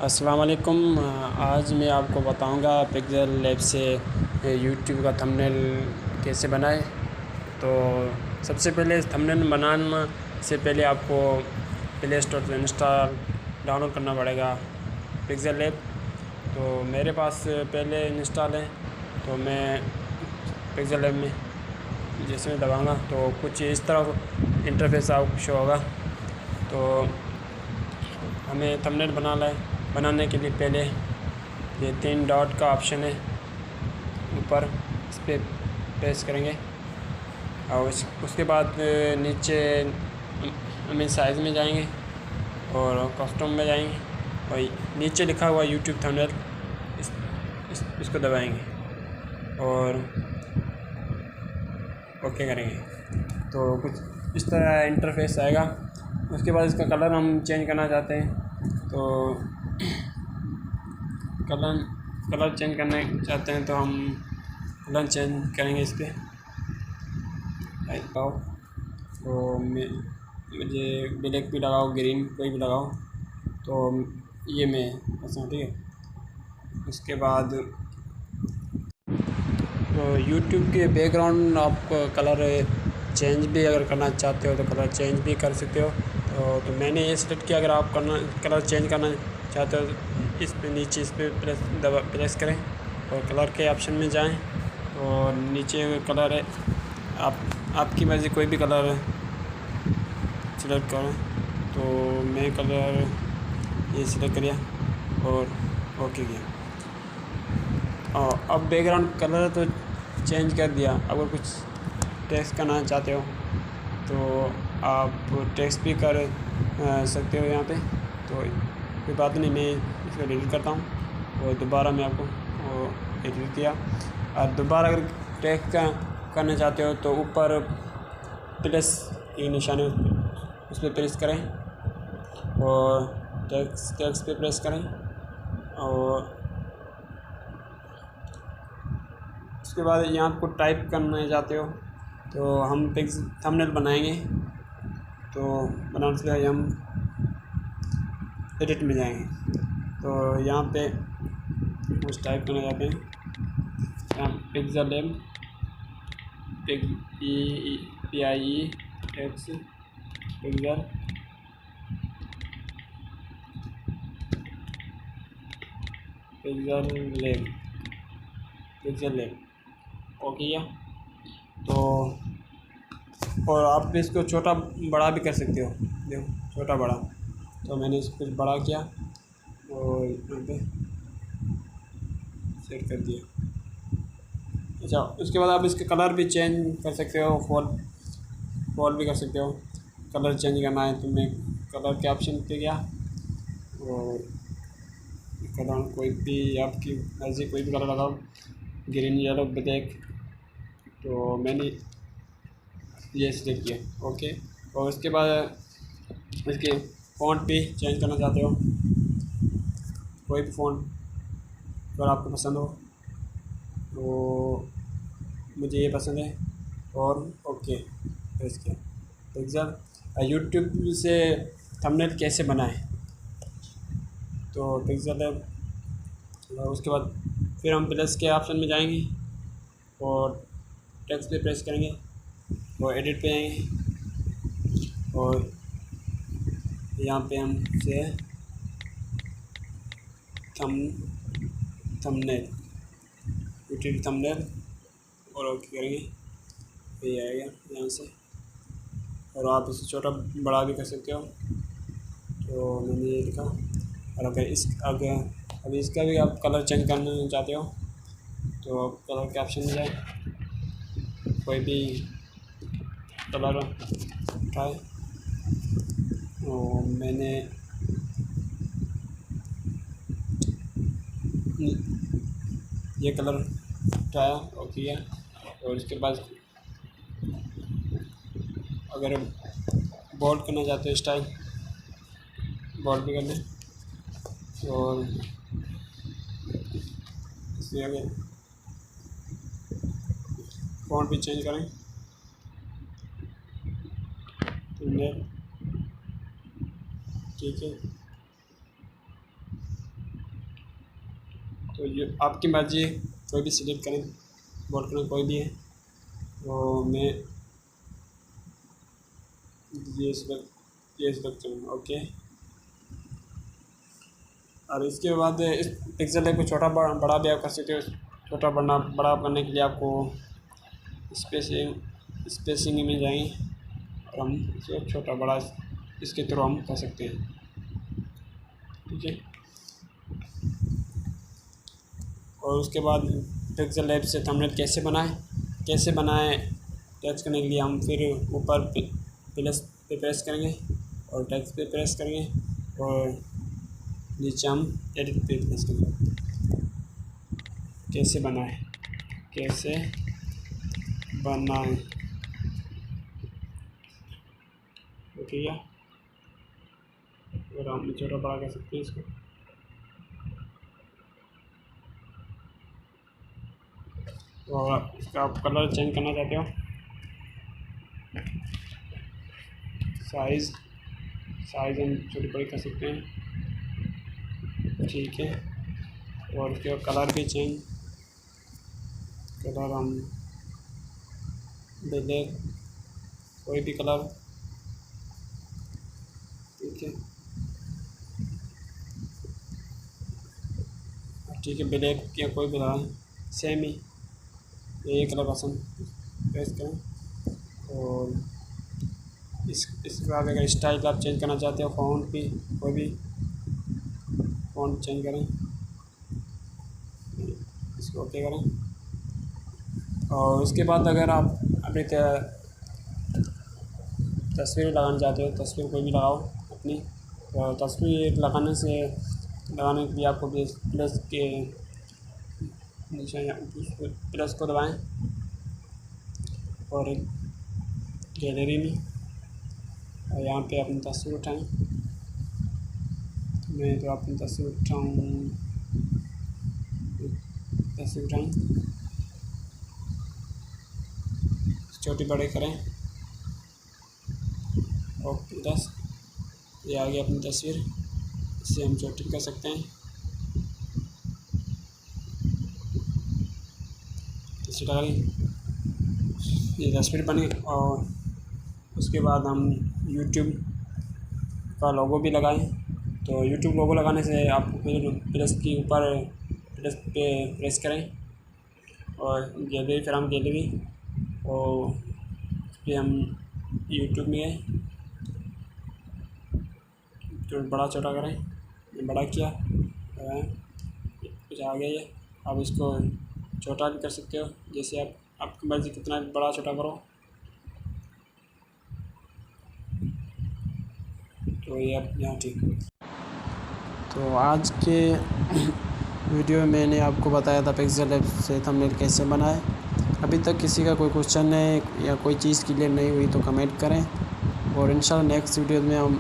अस्सलाम वालेकुम। आज मैं आपको बताऊंगा पिक्सेल लैब से यूट्यूब का थंबनेल कैसे बनाएं। तो सबसे पहले थंबनेल बनाने से पहले आपको प्ले स्टोर से इंस्टॉल डाउनलोड करना पड़ेगा पिक्सेल लैब। तो मेरे पास पहले इंस्टॉल है, तो मैं पिक्सेल लैब में जैसे मैं दबाऊँगा तो कुछ इस तरह इंटरफेस आपको शो होगा। तो हमें थंबनेल बनाने के लिए पहले ये 3 डॉट का ऑप्शन है ऊपर, इस पर प्रेस करेंगे और उसके बाद नीचे हमें साइज़ में जाएंगे और कस्टम में जाएंगे और नीचे लिखा हुआ यूट्यूब थंबनेल इसको दबाएंगे और ओके करेंगे तो कुछ इस तरह इंटरफेस आएगा। उसके बाद इसका कलर हम चेंज करना चाहते हैं, तो कलर चेंज करना चाहते हैं तो हम कलर चेंज करेंगे इस पर पाओ। तो मुझे ब्लैक भी लगाओ, ग्रीन कोई भी लगाओ, तो ये मैं ऐसा ठीक है। उसके बाद तो यूट्यूब के बैकग्राउंड आप कलर चेंज भी अगर करना चाहते हो तो कलर चेंज भी कर सकते हो। तो मैंने ये सिलेक्ट किया। अगर आप कलर चेंज करना चाहते हो तो इस पे नीचे इस पर प्रेस करें और कलर के ऑप्शन में जाएं और नीचे कलर है आपकी मर्ज़ी कोई भी कलर सिलेक्ट करें। तो मैं कलर ये सिलेक्ट किया और ओके किया और अब बैकग्राउंड कलर तो चेंज कर दिया। अगर कुछ टेक्स्ट करना चाहते हो तो आप टेक्स्ट भी कर सकते हो यहाँ पे। तो कोई बात नहीं, मैं इसको डिलीट करता हूँ और दोबारा मैं आपको एडिट किया। और दोबारा अगर टेक्स्ट करना चाहते हो तो ऊपर प्लस की निशानी उस पर प्रेस करें और टेक्स्ट पे प्रेस करें और उसके बाद यहाँ आपको टाइप करना चाहते हो तो हम थंबनेल बनाएंगे। तो बनाने से पहले हम एडिट में जाएंगे, तो यहाँ पे कुछ टाइप करना चाहते हैं, यहाँ pixel lab PIE X pixel lab okay किया। तो और आप इसको छोटा बड़ा भी कर सकते हो, देखो छोटा बड़ा। तो मैंने इसको कुछ बड़ा किया और यहाँ पे सेट कर दिया। अच्छा, उसके बाद आप इसका कलर भी चेंज कर सकते हो, फॉल भी कर सकते हो। कलर चेंज करना है तो मैं कलर के ऑप्शन पे गया और कलर कोई भी आपकी मर्ज़ी कोई भी कलर लगाओ, ग्रीन येलो ब्लैक। तो मैंने ये सिलेक्ट किया ओके। और उसके बाद इसके फ़ॉन्ट भी चेंज करना चाहते हो, कोई भी फ़ॉन्ट अगर आपको पसंद हो, तो मुझे ये पसंद है और ओके प्रेस किया। पिक्सेल यूट्यूब से थंबनेल कैसे बनाएं, तो पिक्सेल है। उसके बाद फिर हम प्लस के ऑप्शन में जाएंगे और टेक्स्ट पे प्रेस करेंगे और एडिट पे जाएंगे और यहाँ पे हम से थंबनेल यूट्यूब थंबनेल और ओके करेंगे, ये आएगा यहाँ से। और आप इसे छोटा बड़ा भी कर सकते हो, तो मैंने ये लिखा। और अगर अभी इसका भी आप कलर चेंज करना चाहते हो तो कलर के ऑप्शन में जाए, कोई भी कलर उठाए। और मैंने ये कलर उठाया और किया। और इसके बाद अगर बोल्ड करना चाहते हो स्टाइल, बोल्ड भी कर लें। और इसमें अगर फ़ॉन्ट भी चेंज करें तो ठीक है। तो ये आपकी मर्ज़ी, कोई भी सिलेक्ट करें, वॉलपेपर कोई भी है। तो मैं ये सिलेक्ट करूँगा, ओके। और इसके बाद इस पिक्सल लैब को छोटा बड़ा भी आप कर सकते हो। छोटा बड़ा करने के लिए आपको स्पेसिंग में जाएंगे और हम इसको छोटा बड़ा इसके थ्रू हम कर सकते हैं, ठीक है। और उसके बाद पिक्सल लैब से थंबनेल कैसे बनाएं टेक्स्ट करने के लिए हम फिर ऊपर प्लस पे प्रेस करेंगे और टेक्स्ट पे प्रेस करेंगे और नीचे हम एडिट पे प्रेस करेंगे। कैसे बनाएं ओके या और हम छोटा बड़ा कर सकते हैं इसको। और इसका आप कलर चेंज करना चाहते हो, साइज़ हम छोटी बड़ी कर सकते हैं, ठीक है। और इसके कलर भी चेंज, कलर हम ब्लैक, कोई भी कलर, ठीक है। ब्लैक या कोई भी कलर सेम ही, ये कलर पसंद प्रेस करें। और इसके बाद अगर स्टाइल आप चेंज करना चाहते हो, फ़ॉन्ट भी कोई भी फ़ॉन्ट चेंज करें, इसको ओके करें। और उसके बाद अगर आप अपनी तस्वीर लगाना चाहते हो, तस्वीर कोई भी लगाओ अपनी। तो तस्वीर लगाने के लिए आपको प्लस को दबाएं और गैलरी में और यहाँ पे अपनी तस्वीर उठाएं। मैं तो अपनी तस्वीर उठाएं, छोटी बड़े करें और प्लस, ये आ गई अपनी तस्वीर। इसे हम छोटी कर सकते हैं, इसे लगा ये तस्वीर बनी। और उसके बाद हम यूट्यूब का लोगो भी लगाएं। तो यूट्यूब लोगो लगाने से आप फिर प्लस के ऊपर प्लस पे प्रेस करें और गैलरी, फिर हम गैलरी और फिर हम यूट्यूब में गए तो बड़ा छोटा करें, बड़ा किया कुछ आ गया ये। आप इसको छोटा भी कर सकते हो, जैसे आपकी मर्ज़ी कितना बड़ा छोटा करो। तो ये आप यहाँ ठीक। तो आज के वीडियो में मैंने आपको बताया था पिक्सल लैब से थंबनेल कैसे बनाएं। अभी तक किसी का कोई क्वेश्चन है या कोई चीज़ क्लियर नहीं हुई तो कमेंट करें, और इंशाल्लाह नेक्स्ट वीडियो में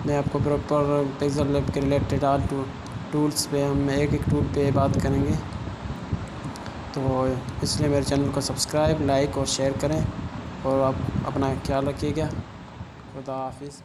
मैं आपको प्रॉपर पिक्सल लैब के रिलेटेड टूल्स पे हम एक टूल पे बात करेंगे। तो इसलिए मेरे चैनल को सब्सक्राइब, लाइक और शेयर करें, और आप अपना ख्याल रखिएगा। खुदा हाफिज़।